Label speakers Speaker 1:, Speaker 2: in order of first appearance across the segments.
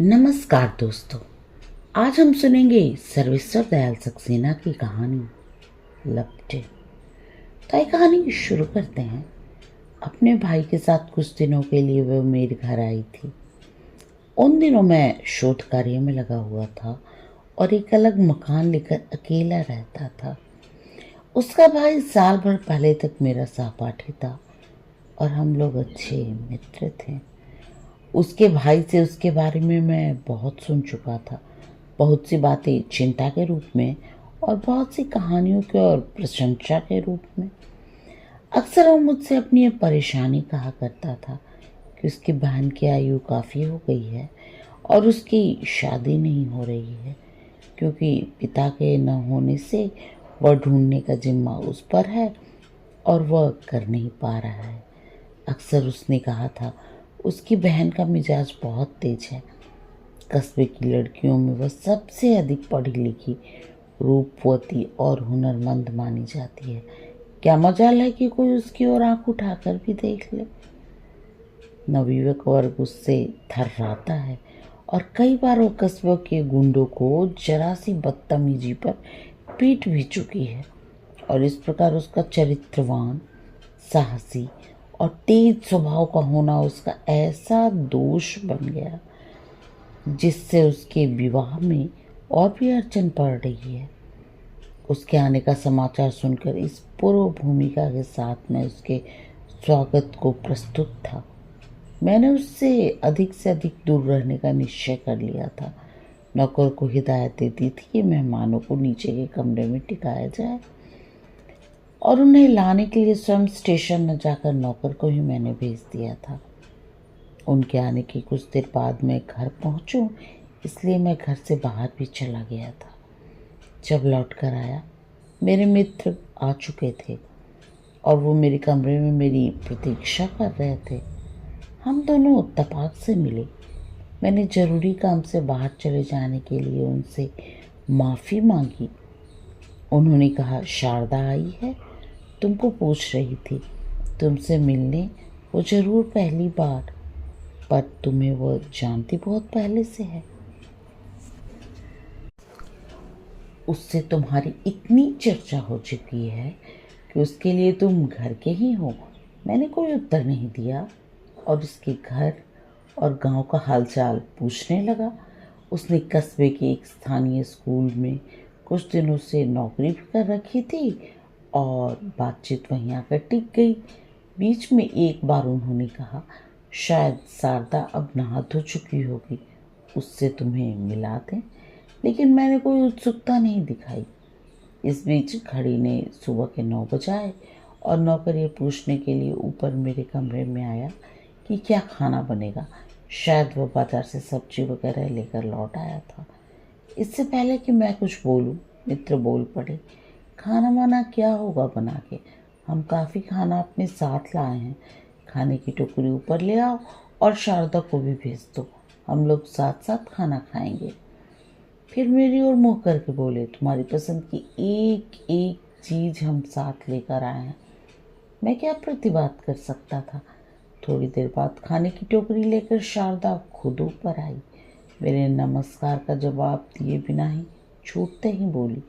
Speaker 1: नमस्कार दोस्तों। आज हम सुनेंगे सर्वेश्वर दयाल सक्सेना की कहानी लपटे। तो ये कहानी शुरू करते हैं। अपने भाई के साथ कुछ दिनों के लिए वह मेरे घर आई थी। उन दिनों मैं शोध कार्य में लगा हुआ था और एक अलग मकान लेकर अकेला रहता था। उसका भाई साल भर पहले तक मेरा सहपाठी था और हम लोग अच्छे मित्र थे। उसके भाई से उसके बारे में मैं बहुत सुन चुका था, बहुत सी बातें चिंता के रूप में और बहुत सी कहानियों के और प्रशंसा के रूप में। अक्सर वो मुझसे अपनी ये परेशानी कहा करता था कि उसकी बहन की आयु काफ़ी हो गई है और उसकी शादी नहीं हो रही है, क्योंकि पिता के न होने से वह ढूंढने का जिम्मा उस पर है और वह कर नहीं पा रहा है। अक्सर उसने कहा था उसकी बहन का मिजाज बहुत तेज है। कस्बे की लड़कियों में वह सबसे अधिक पढ़ी लिखी, रूपवती और हुनरमंद मानी जाती है। क्या मजाल है कि कोई उसकी ओर आंख उठाकर भी देख ले। नवयुवक वर्ग उससे थर्राता है और कई बार वो कस्बे के गुंडों को जरा सी बदतमीजी पर पीट भी चुकी है। और इस प्रकार उसका चरित्रवान, साहसी और तेज स्वभाव का होना उसका ऐसा दोष बन गया जिससे उसके विवाह में और भी अड़चन पड़ रही है। उसके आने का समाचार सुनकर इस पूर्व भूमिका के साथ मैं उसके स्वागत को प्रस्तुत था। मैंने उससे से अधिक दूर रहने का निश्चय कर लिया था। नौकर को हिदायत देती थी कि मेहमानों को नीचे के कमरे में टिकाया जाए और उन्हें लाने के लिए स्वयं स्टेशन न जाकर नौकर को ही मैंने भेज दिया था। उनके आने के कुछ देर बाद मैं घर पहुंचूं, इसलिए मैं घर से बाहर भी चला गया था। जब लौट कर आया, मेरे मित्र आ चुके थे और वो मेरे कमरे में मेरी प्रतीक्षा कर रहे थे। हम दोनों उत्तपाक से मिले। मैंने जरूरी काम से बाहर चले जाने के लिए उनसे माफ़ी मांगी। उन्होंने कहा, शारदा आई है, तुमको पूछ रही थी, तुमसे मिलने। वो जरूर पहली बार, पर तुम्हें वो जानती बहुत पहले से है। उससे तुम्हारी इतनी चर्चा हो चुकी है कि उसके लिए तुम घर के ही हो। मैंने कोई उत्तर नहीं दिया और उसके घर और गांव का हालचाल पूछने लगा। उसने कस्बे के एक स्थानीय स्कूल में कुछ दिनों से नौकरी भी कर रखी थी और बातचीत वहीं आकर टिक गई। बीच में एक बार उन्होंने कहा, शायद शारदा अब नहा धो चुकी होगी, उससे तुम्हें मिला दें। लेकिन मैंने कोई उत्सुकता नहीं दिखाई। इस बीच घड़ी ने सुबह के 9 बजाए और नौकर ये पूछने के लिए ऊपर मेरे कमरे में आया कि क्या खाना बनेगा। शायद वह बाजार से सब्जी वगैरह लेकर लौट आया था। इससे पहले कि मैं कुछ बोलूं, मित्र बोल पड़े, खाना वाना क्या होगा बना के, हम काफ़ी खाना अपने साथ लाए हैं। खाने की टोकरी ऊपर ले आओ और शारदा को भी भेज दो, हम लोग साथ साथ खाना खाएंगे। फिर मेरी ओर मुँह करके बोले, तुम्हारी पसंद की एक एक चीज़ हम साथ लेकर आए हैं। मैं क्या प्रतिवाद कर सकता था। थोड़ी देर बाद खाने की टोकरी लेकर शारदा खुद ऊपर आई। मेरे नमस्कार का जवाब दिए बिना ही छूटते ही बोली,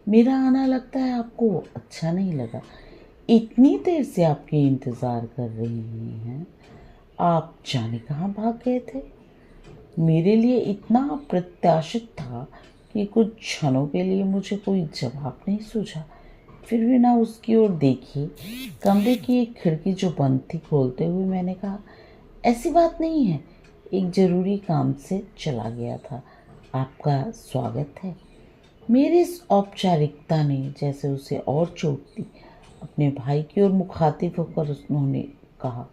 Speaker 1: मेरा आना लगता है आपको अच्छा नहीं लगा। इतनी देर से आपके इंतज़ार कर रही हैं, आप जाने कहाँ भाग गए थे। मेरे लिए इतना अप्रत्याशित था कि कुछ क्षणों के लिए मुझे कोई जवाब नहीं सूझा। फिर भी ना उसकी ओर देखी, कमरे की एक खिड़की जो बंद थी खोलते हुए मैंने कहा, ऐसी बात नहीं है, एक ज़रूरी काम से चला गया था, आपका स्वागत है। मेरी इस औपचारिकता ने जैसे उसे और चोट दी। अपने भाई की ओर मुखातिब होकर उन्होंने कहा,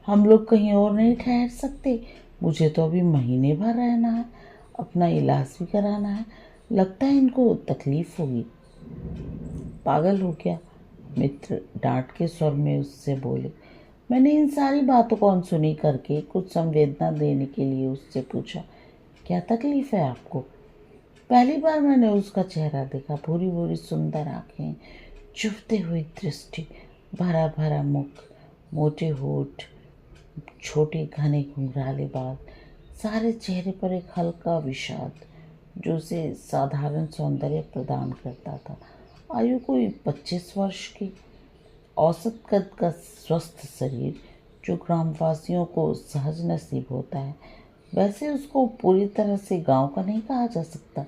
Speaker 1: हम लोग कहीं और नहीं ठहर सकते, मुझे तो अभी महीने भर रहना है, अपना इलाज भी कराना है, लगता है इनको तकलीफ होगी। पागल हो क्या, मित्र डांट के स्वर में उससे बोले। मैंने इन सारी बातों को अनसुनी करके कुछ संवेदना देने के लिए उससे पूछा, क्या तकलीफ है आपको। पहली बार मैंने उसका चेहरा देखा, भूरी भूरी सुंदर आंखें, चुभते हुई दृष्टि, भरा भरा मुख, मोटे होठ, छोटे घने घुंघराले बाल, सारे चेहरे पर एक हल्का विषाद जो उसे साधारण सौंदर्य प्रदान करता था। आयु कोई 25 वर्ष की, औसत कद का स्वस्थ शरीर जो ग्रामवासियों को सहज नसीब होता है। वैसे उसको पूरी तरह से गांव का नहीं कहा जा सकता,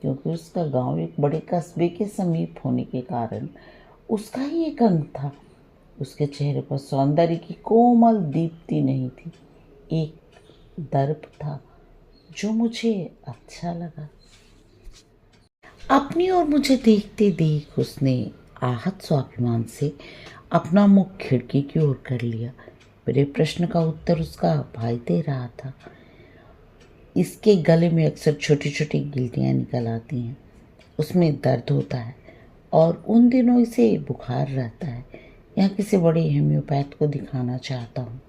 Speaker 1: क्योंकि उसका गांव एक बड़े कस्बे के समीप होने के कारण उसका ही एक अंग था। उसके चेहरे पर सौंदर्य की कोमल दीप्ति नहीं थी, एक दर्प था जो मुझे अच्छा लगा। अपनी ओर मुझे देखते देख उसने आहत स्वाभिमान से अपना मुख खिड़की की ओर कर लिया। मेरे प्रश्न का उत्तर उसका भाई दे रहा था। इसके गले में अक्सर छोटी छोटी गिल्टियाँ निकल आती हैं, उसमें दर्द होता है और उन दिनों इसे बुखार रहता है। यहाँ किसी बड़े होम्योपैथ को दिखाना चाहता हूँ।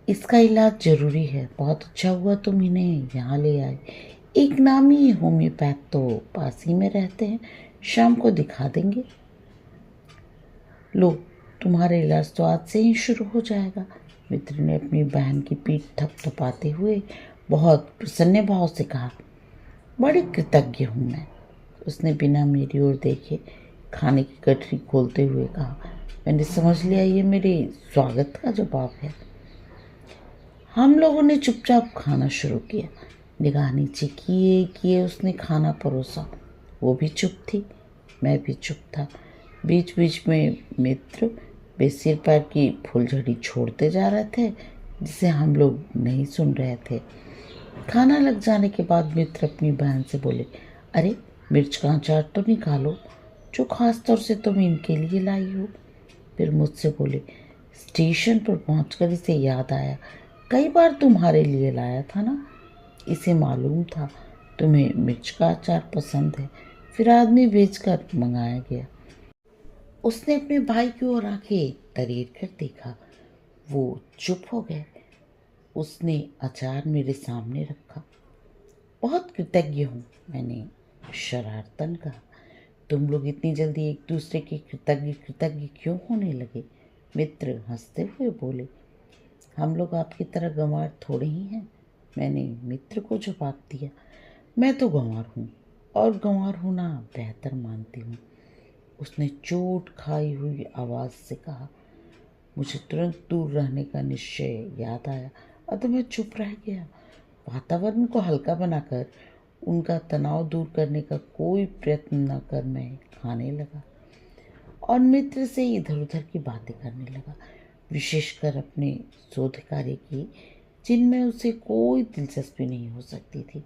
Speaker 1: इसका इलाज जरूरी है। बहुत अच्छा हुआ तुम इन्हें यहाँ ले आए। एक नामी होम्योपैथ तो पास ही में रहते हैं, शाम को दिखा देंगे। लो, तुम्हारा इलाज तो आज से ही शुरू हो जाएगा। मित्र ने अपनी बहन की पीठ थपथपाते हुए बहुत प्रसन्न भाव से कहा। बड़ी कृतज्ञ हूँ मैं, उसने बिना मेरी ओर देखे खाने की गठरी खोलते हुए कहा। मैंने समझ लिया ये मेरे स्वागत का जवाब है। हम लोगों ने चुपचाप खाना शुरू किया। निगाह नीचे किए किए उसने खाना परोसा। वो भी चुप थी, मैं भी चुप था। बीच बीच में मित्र वे सिर पैर की फुलझड़ी छोड़ते जा रहे थे, जिसे हम लोग नहीं सुन रहे थे। खाना लग जाने के बाद मित्र अपनी बहन से बोले, अरे मिर्च का अचार तो निकालो, जो खास तौर से तुम इनके लिए लाई हो। फिर मुझसे बोले, स्टेशन पर पहुंचकर इसे याद आया, कई बार तुम्हारे लिए लाया था ना। इसे मालूम था तुम्हें मिर्च का अचार पसंद है, फिर आदमी भेजकर मंगाया गया। उसने अपने भाई की ओर आंखें तरेर कर देखा। वो चुप हो गए। उसने अचार मेरे सामने रखा। बहुत कृतज्ञ हूँ, मैंने शरारतन कहा। तुम लोग इतनी जल्दी एक दूसरे के कृतज्ञ कृतज्ञ क्यों होने लगे? मित्र हंसते हुए बोले, हम लोग आपकी तरह गंवार थोड़े ही हैं। मैंने मित्र को जवाब दिया, मैं तो गंवार हूँ और गंवार होना बेहतर मानती हूँ। उसने चोट खाई हुई आवाज़ से कहा। मुझे तुरंत दूर रहने का निश्चय याद आया, अतः मैं चुप रह गया। वातावरण को हल्का बनाकर उनका तनाव दूर करने का कोई प्रयत्न न कर मैं खाने लगा और मित्र से इधर उधर की बातें करने लगा, विशेषकर अपने शोध कार्य की, जिनमें उसे कोई दिलचस्पी नहीं हो सकती थी।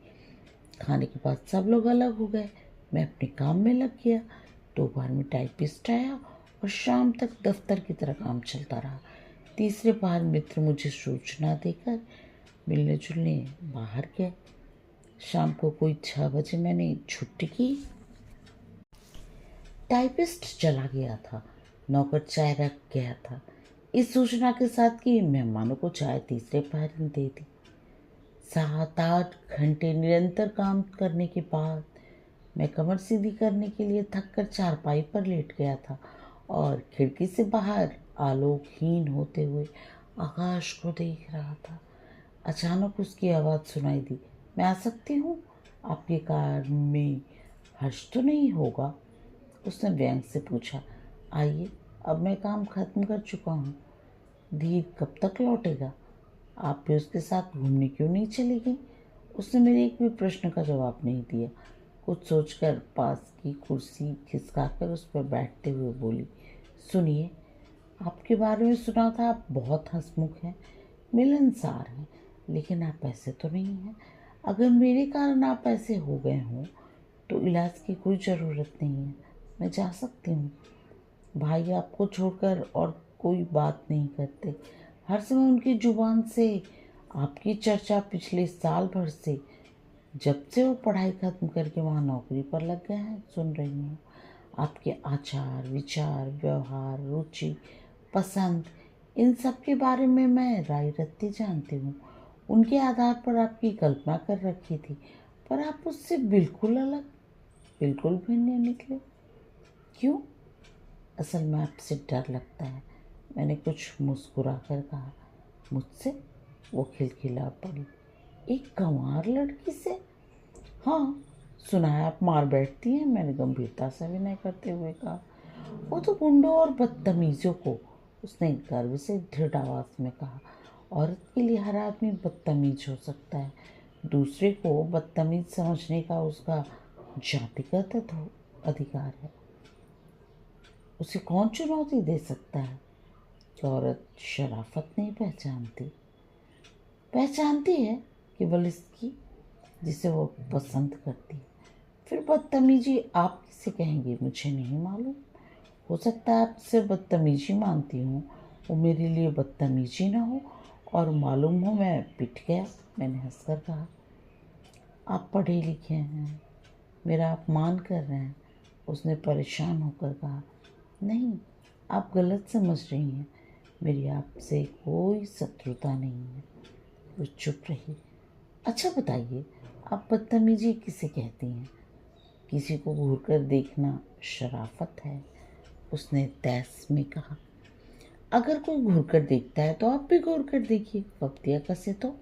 Speaker 1: खाने के बाद सब लोग अलग हो गए। मैं अपने काम में लग गया। दोपहर में टाइपिस्ट आया और शाम तक दफ्तर की तरह काम चलता रहा। तीसरे बार मित्र मुझे सूचना देकर मिलने जुलने बाहर गए। शाम को कोई 6 बजे मैंने छुट्टी की। टाइपिस्ट चला गया था, नौकर चाय रख गया था, इस सूचना के साथ कि मेहमानों को चाय तीसरे पहर ही दे दी। 7-8 घंटे निरंतर काम करने के बाद मैं कमर सीधी करने के लिए थक कर चारपाई पर लेट गया था और खिड़की से बाहर आलोकहीन होते हुए आकाश को देख रहा था। अचानक उसकी आवाज़ सुनाई दी, मैं आ सकती हूँ? आपके कार में हर्ष तो नहीं होगा? उसने व्यंग से पूछा। आइए, अब मैं काम खत्म कर चुका हूँ। धीर कब तक लौटेगा? आप भी उसके साथ घूमने क्यों नहीं चली गई? उसने मेरे एक भी प्रश्न का जवाब नहीं दिया। कुछ सोचकर पास की कुर्सी खिसकाकर उस पर बैठते हुए बोली, सुनिए, आपके बारे में सुना था आप बहुत हंसमुख हैं, मिलनसार हैं, लेकिन आप ऐसे तो नहीं हैं। अगर मेरे कारण आप ऐसे हो गए हों तो इलाज की कोई ज़रूरत नहीं है, मैं जा सकती हूँ। भाई आपको छोड़कर और कोई बात नहीं करते। हर समय उनकी जुबान से आपकी चर्चा पिछले साल भर से, जब से वो पढ़ाई खत्म करके वहाँ नौकरी पर लग गए हैं, सुन रही हूँ। आपके आचार विचार व्यवहार रुचि पसंद, इन सब के बारे में मैं राय रत्ती जानती हूँ। उनके आधार पर आपकी कल्पना कर रखी थी, पर आप उससे बिल्कुल अलग, बिल्कुल भिन्न निकले। क्यों? असल में आपसे डर लगता है, मैंने कुछ मुस्कुरा कर कहा। मुझसे? वो खिलखिला पड़ी। एक गंवार लड़की से? हाँ, सुना है आप मार बैठती हैं, मैंने गंभीरता से विनय करते हुए कहा। वो तो गुंडों और बदतमीजों को, उसने गर्व से दृढ़ आवाज में कहा। औरत के लिए हर आदमी बदतमीज हो सकता है, दूसरे को बदतमीज समझने का उसका जातिगत अधिकार है। उसे कौन चुनौती दे सकता है कि औरत शराफत नहीं पहचानती? पहचानती है केवल इसकी जिसे वो पसंद करती है। फिर बदतमीजी आप किसे कहेंगे मुझे नहीं मालूम। हो सकता है आप इसे बदतमीजी मानती हूँ, वो मेरे लिए बदतमीजी ना हो और मालूम हो मैं पिट गया। मैंने हंसकर कहा। आप पढ़े लिखे हैं, मेरा अपमान कर रहे हैं। उसने परेशान होकर कहा। नहीं, आप गलत समझ रही हैं, मेरी आपसे कोई शत्रुता नहीं है। वो चुप रही। अच्छा बताइए, आप बदतमीजी किसे कहती हैं? किसी को घूर कर देखना शराफत है, उसने तैस में कहा। अगर कोई घूर कर देखता है तो आप भी घूर कर देखिए, वक्तिया कसे तो।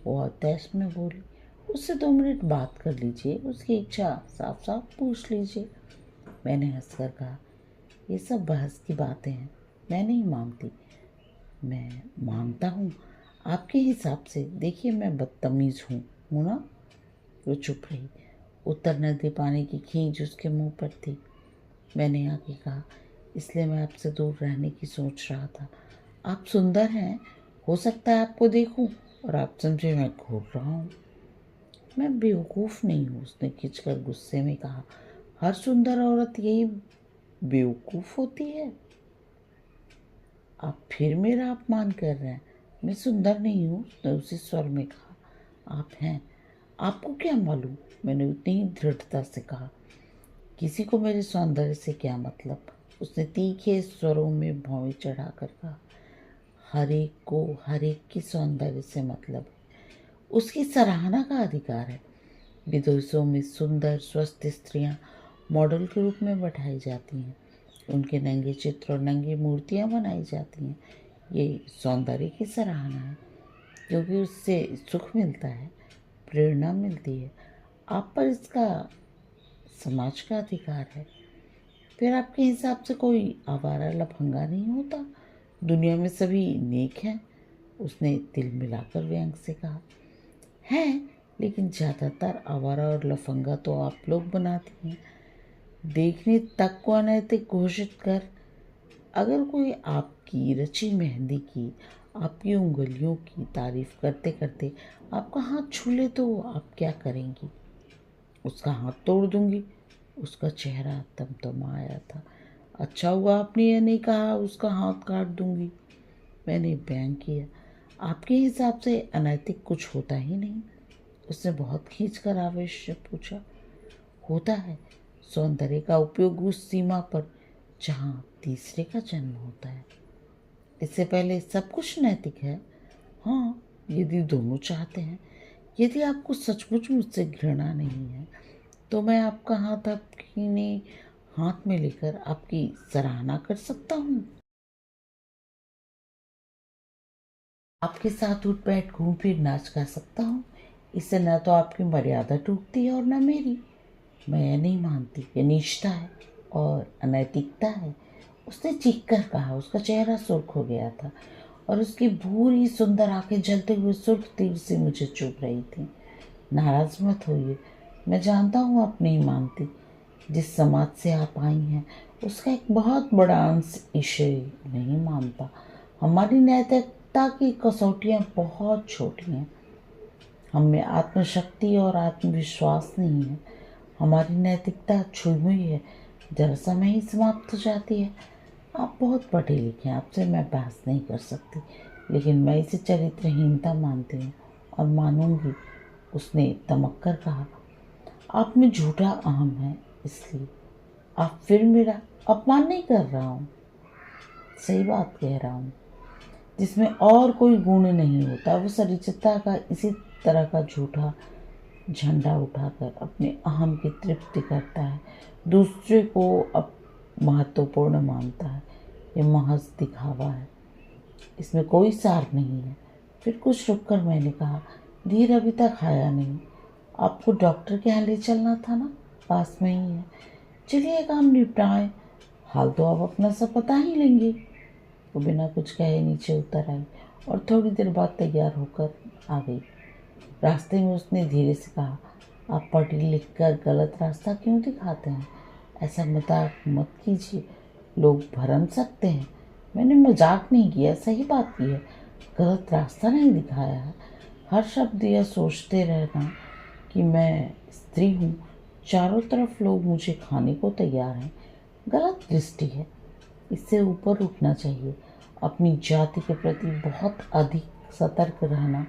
Speaker 1: वो तैस में बोली। उससे 2 मिनट बात कर लीजिए, उसकी इच्छा साफ साफ पूछ लीजिए। मैंने हंसकर कहा, ये सब बहस की बातें हैं, मैं नहीं मानती। मैं मानता हूँ आपके हिसाब से। देखिए मैं बदतमीज हूँ ना? वो चुप रही। उत्तर न दे पाने की खींच उसके मुंह पर थी। मैंने आगे कहा, इसलिए मैं आपसे दूर रहने की सोच रहा था। आप सुंदर हैं, हो सकता है आपको देखूं और आप समझे मैं घूर रहा हूँ। मैं बेवकूफ़ नहीं हूँ, उसने खिंचकर गुस्से में कहा। हर सुंदर औरत यही बेवकूफ़ होती है। आप फिर मेरा अपमान कर रहे हैं। मैं सुंदर नहीं हूँ, उसने उसी स्वर में कहा। आप हैं। आपको क्या मालूम? मैंने उतनी ही दृढ़ता से कहा। किसी को मेरे सौंदर्य से क्या मतलब? उसने तीखे स्वरों में भौं चढ़ाकर कहा। हर एक को हर एक की सौंदर्य से मतलब है, उसकी सराहना का अधिकार है। विदेशों में सुंदर स्वस्थ स्त्रियां मॉडल के रूप में बैठाई जाती हैं, उनके नंगे चित्र और नंगी मूर्तियां बनाई जाती हैं। ये सौंदर्य की सराहना है, क्योंकि उससे सुख मिलता है, प्रेरणा मिलती है। आप पर इसका समाज का अधिकार है। फिर आपके हिसाब से कोई आवारा लफंगा नहीं होता? दुनिया में सभी नेक हैं, उसने तिल मिलाकर व्यंग से कहा। हैं, लेकिन ज़्यादातर आवारा और लफंगा तो आप लोग बनाती हैं, देखने तक को अनैतिक घोषित कर। अगर कोई आपकी रची मेहंदी की, आपकी उंगलियों की तारीफ करते करते आपका हाथ छू ले तो आप क्या करेंगी? उसका हाथ तोड़ दूंगी। उसका चेहरा तमतमाया था। अच्छा हुआ आपने यह नहीं कहा उसका हाथ काट दूंगी। मैंने व्यंग किया। आपके हिसाब से अनैतिक कुछ होता ही नहीं? उसने बहुत खींचकर आवेश से पूछा। होता है। सौंदर्य का उपयोग उस सीमा पर जहाँ तीसरे का जन्म होता है। इससे पहले सब कुछ नैतिक है। हाँ, यदि दोनों चाहते हैं। यदि आपको सचमुच मुझसे घृणा नहीं है तो मैं आपका हाथ अपने हाथ में लेकर आपकी सराहना कर सकता हूँ। आपके साथ उठ बैठ घूम फिर नाच गा सकता हूँ। इससे न तो आपकी मर्यादा टूटती है और न मेरी। मैं यह नहीं मानती, ये नीचता है और अनैतिकता है, उसने चीख कर कहा। उसका चेहरा सुर्ख हो गया था और उसकी भूरी सुंदर आंखें जलते हुए सुर्ख तीर से मुझे चुभ रही थी। नाराज मत होइए, मैं जानता हूँ आप नहीं मानती। जिस समाज से आप आई हैं उसका एक बहुत बड़ा अंश इसे नहीं मानता। हमारी नैतिकता की कसौटियाँ बहुत छोटी हैं। हम में आत्मशक्ति और आत्मविश्वास नहीं है। हमारी नैतिकता छुई हुई है, जरा समय ही समाप्त हो जाती है। आप बहुत पढ़े लिखे हैं, आपसे मैं बहस नहीं कर सकती, लेकिन मैं इसे चरित्रहीनता मानती हूँ और मानूंगी। उसने तमक कर कहा। आप में झूठा अहम है, इसलिए। आप फिर मेरा अपमान नहीं कर रहा हूँ, सही बात कह रहा हूँ। जिसमें और कोई गुण नहीं होता वो सरिचता का इसी तरह का झूठा झंडा उठाकर अपने अहम की तृप्ति करता है, दूसरे को अब महत्वपूर्ण मानता है। ये महज दिखावा है, इसमें कोई सार नहीं है। फिर कुछ रुक कर मैंने कहा, धीर अभी तक आया नहीं। आपको डॉक्टर के यहाँ ले चलना था ना, पास में ही है। चलिए काम निपटाएं, हाल तो आप अपना सब बता ही लेंगे। वो बिना कुछ कहे नीचे उतर आई और थोड़ी देर बाद तैयार होकर आ गई। रास्ते में उसने धीरे से कहा, आप पढ़ लिख कर गलत रास्ता क्यों दिखाते हैं? ऐसा मजाक मत कीजिए, लोग भरम सकते हैं। मैंने मजाक नहीं किया, सही बात की है। गलत रास्ता नहीं दिखाया है। हर शब्द यह सोचते रहना कि मैं स्त्री हूँ, चारों तरफ लोग मुझे खाने को तैयार हैं, गलत दृष्टि है। इससे ऊपर उठना चाहिए। अपनी जाति के प्रति बहुत अधिक सतर्क रहना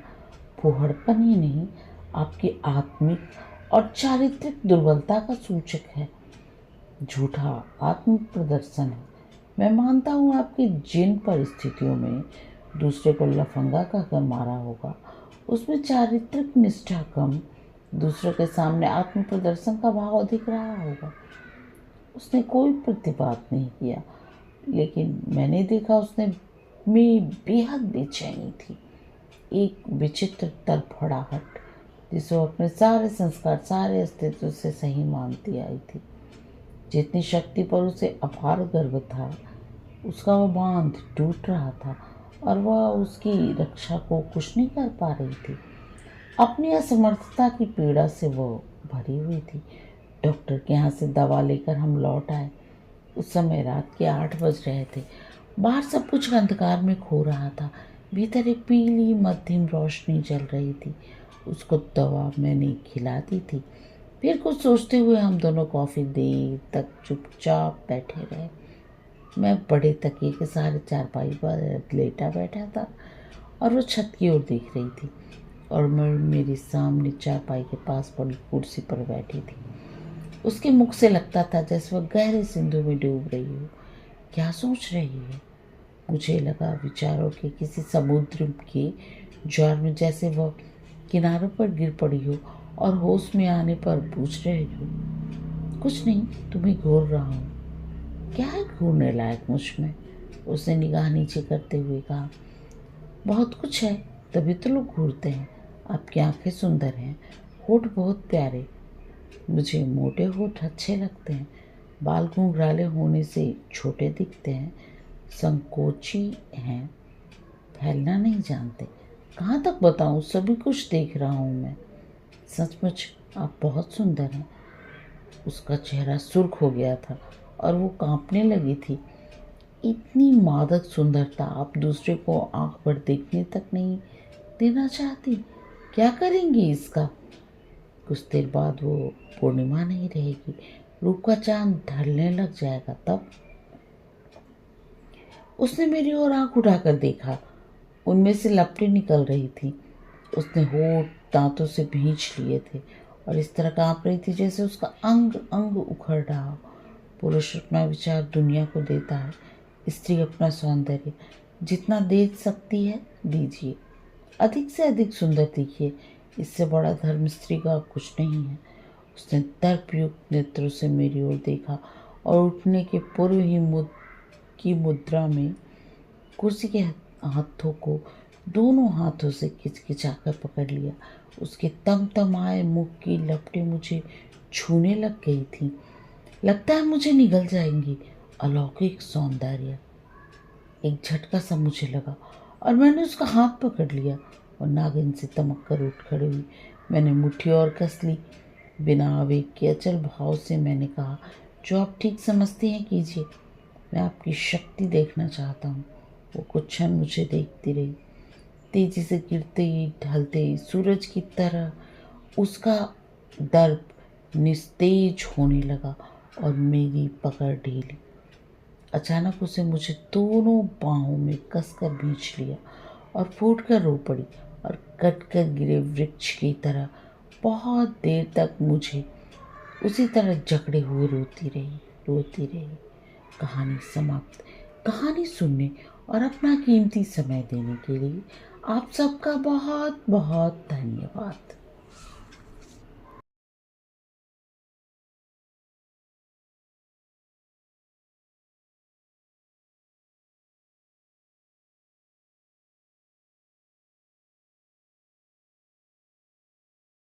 Speaker 1: फूहड़पन ही नहीं, आपकी आत्मिक और चारित्रिक दुर्बलता का सूचक है। झूठा आत्म प्रदर्शन है। मैं मानता हूँ आपकी जिन परिस्थितियों में दूसरे को लफंगा कहकर मारा होगा, उसमें चारित्रिक निष्ठा कम, दूसरों के सामने आत्म प्रदर्शन का भाव अधिक रहा होगा। उसने कोई प्रतिवाद नहीं किया, लेकिन मैंने देखा उसने में बेहद बेचैनी थी, एक विचित्र तड़फड़ाहट जिसे वो अपने सारे संस्कार, सारे अस्तित्व से सही मानती आई थी। जितनी शक्ति पर उसे अपार गर्व था, उसका वह बांध टूट रहा था और वह उसकी रक्षा को कुछ नहीं कर पा रही थी। अपनी असमर्थता की पीड़ा से वो भरी हुई थी। डॉक्टर के यहाँ से दवा लेकर हम लौट आए। उस समय रात के 8 बज रहे थे। बाहर सब कुछ अंधकार में खो रहा था। भीतर एक पीली मध्यम रोशनी जल रही थी। उसको दवा मैंने खिला दी थी। फिर कुछ सोचते हुए हम दोनों काफ़ी देर तक चुपचाप बैठे रहे। मैं बड़े तकिए के सहारे चारपाई पर लेटा बैठा था और वो छत की ओर देख रही थी और मैं मेरे सामने चारपाई के पास पड़ी कुर्सी पर बैठी थी। उसके मुख से लगता था जैसे वह गहरे सिंधु में डूब रही हो। क्या सोच रही है? मुझे लगा विचारों के किसी समुद्र के ज्वार में जैसे वह किनारों पर गिर पड़ी हो और होश में आने पर पूछ रही हो। कुछ नहीं, तुम्हें घूर रहा हूँ। क्या है घूरने लायक मुझ में? उसने निगाह नीचे करते हुए कहा, बहुत कुछ है, तभी तो लोग घूरते हैं। आपकी आंखें सुंदर हैं, होठ बहुत प्यारे। मुझे मोटे होठ अच्छे लगते हैं। बाल घुंघराले होने से छोटे दिखते हैं, संकोची हैं, फैलना नहीं जानते। कहाँ तक बताऊँ, सभी कुछ देख रहा हूँ मैं। सचमुच आप बहुत सुंदर हैं। उसका चेहरा सुर्ख हो गया था और वो कांपने लगी थी। इतनी मादक सुंदरता आप दूसरे को आंख पर देखने तक नहीं देना चाहती? क्या करेंगी इसका? कुछ देर बाद वो पूर्णिमा नहीं रहेगी, रूप का चांद ढलने लग जाएगा, तब। उसने मेरी ओर आंख उठाकर देखा। उनमें से लपटें निकल रही थी। उसने होठ दांतों से भींच लिए थे और इस तरह कांप रही थी जैसे उसका अंग अंग उखड़ रहा हो। पुरुष अपना विचार दुनिया को देता है, स्त्री अपना सौंदर्य। जितना दे सकती है दीजिए, अधिक से अधिक सुंदर दिखिए। इससे बड़ा धर्म स्त्री का कुछ नहीं है। उसने दर्पयुक्त नेत्रों से मेरी ओर देखा और उठने के पूर्व ही की मुद्रा में कुर्सी के हाथों को दोनों हाथों से खिंचखिंचाकर पकड़ लिया। उसके तमतमाए मुख की लपटें मुझे छूने लग गई थी। लगता है मुझे निगल जाएंगी। अलौकिक सौंदर्य। एक झटका सा मुझे लगा और मैंने उसका हाथ पकड़ लिया और नागिन से तमक कर उठ खड़ी हुई। मैंने मुट्ठी और कस ली। बिना आवेग के अचल भाव से मैंने कहा, जो आप ठीक समझती हैं कीजिए। मैं आपकी शक्ति देखना चाहता हूँ। वो कुछ क्षण मुझे देखती रही। तेजी से गिरते ढलते सूरज की तरह उसका दर्प निस्तेज होने लगा और मेरी पकड़ ढीली। अचानक उसे मुझे दोनों बाहों में कसकर भींच लिया और फूट कर रो पड़ी और कट कर गिरे वृक्ष की तरह बहुत देर तक मुझे उसी तरह जकड़े हुए रोती रही। कहानी समाप्त। कहानी सुनने और अपना कीमती समय देने के लिए आप सबका बहुत बहुत धन्यवाद।